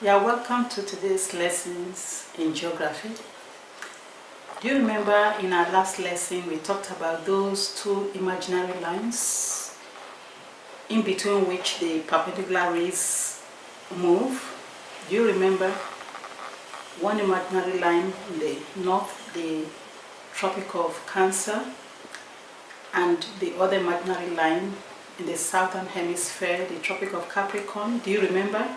Yeah, welcome to today's lessons in geography. Do you remember in our last lesson we talked about those two imaginary lines in between which the perpendicular rays move? Do you remember one imaginary line in the north, the Tropic of Cancer, and the other imaginary line in the southern hemisphere, the Tropic of Capricorn? Do you remember?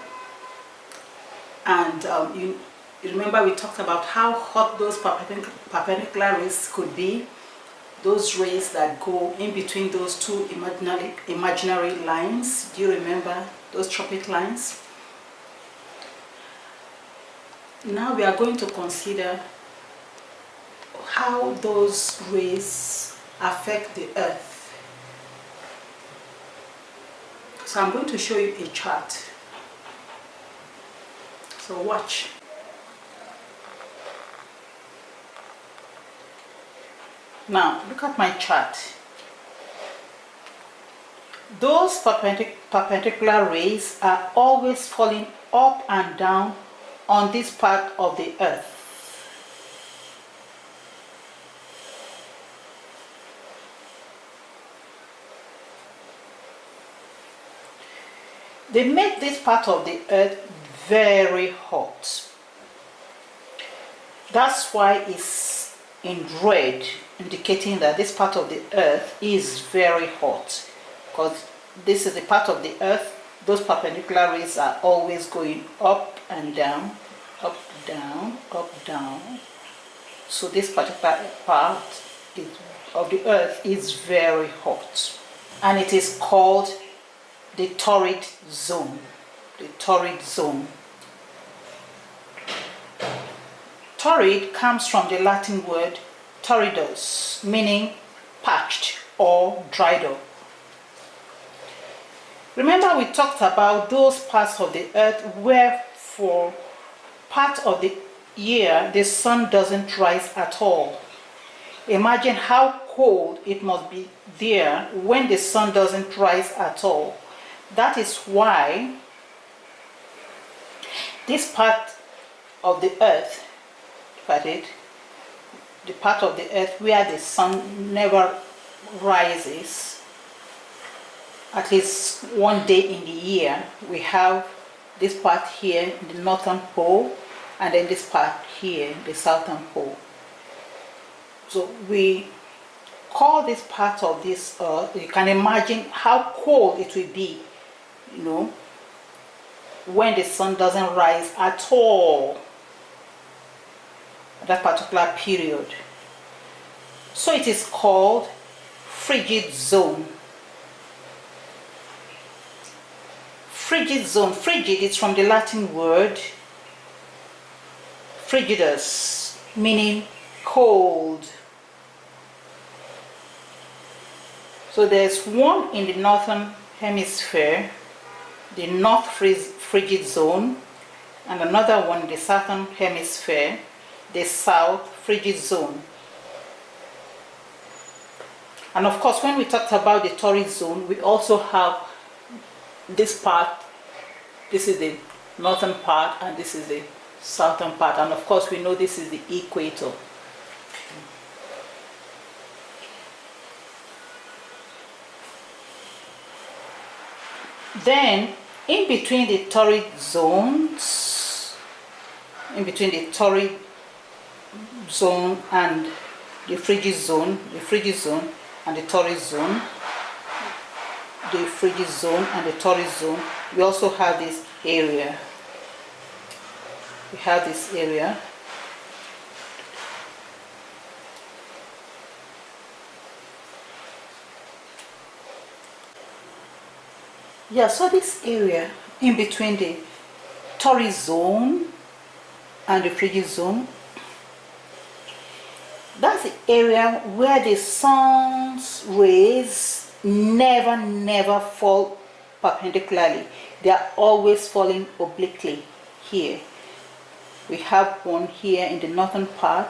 And you remember we talked about how hot those perpendicular rays could be, those rays that go in between those two imaginary lines. Do you remember those tropic lines? Now we are going to consider how those rays affect the Earth. So I'm going to show you a chart. So watch. Now look at my chart. Those perpendicular rays are always falling up and down on this part of the Earth. They make this part of the Earth very hot. That's why it's in red, indicating that this part of the Earth is very hot, because this is the part of the Earth those perpendicular rays are always going up and down, up, down, up, down. So this particular part of the Earth is very hot, and it is called the torrid zone. The torrid zone. Torrid comes from the Latin word torridus, meaning parched or dried up. Remember we talked about those parts of the Earth where for part of the year the sun doesn't rise at all. Imagine how cold it must be there when the sun doesn't rise at all. That is why this part of the Earth, look at it, the part of the Earth where the sun never rises, at least one day in the year, we have this part here in the northern pole, and then this part here, the southern pole. So we call this part of this Earth, you can imagine how cold it will be, when the sun doesn't rise at all at that particular period. So it is called frigid zone. Frigid zone. Frigid is from the Latin word frigidus, meaning cold. So there's one in the northern hemisphere, the north frigid zone, and another one in the southern hemisphere, the south frigid zone. And of course, when we talked about the torrid zone, we also have this part. This is the northern part and this is the southern part, and of course we know this is the equator. Then in between the torrid zones, in between the torrid zone and the frigid zone and the torrid zone, we also have this area. We have this area. Yeah, so this area in between the torrid zone and the frigid zone, that's the area where the sun's rays never fall perpendicularly. They are always falling obliquely. Here we have one here in the northern part,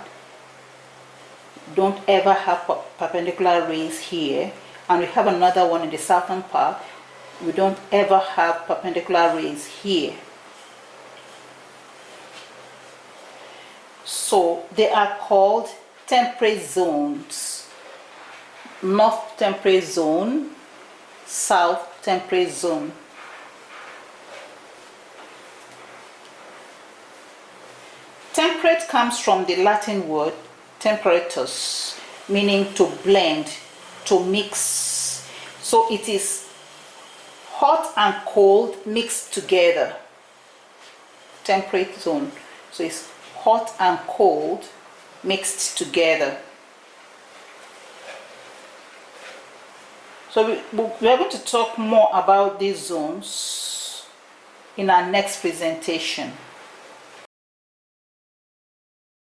don't ever have perpendicular rays here, and we have another one in the southern part, we don't ever have perpendicular rays here. So they are called temperate zones. North temperate zone, south temperate zone. Temperate comes from the Latin word temperatus, meaning to blend, to mix. So it is hot and cold mixed together. Temperate zone. So it's hot and cold mixed together. So we are going to talk more about these zones in our next presentation.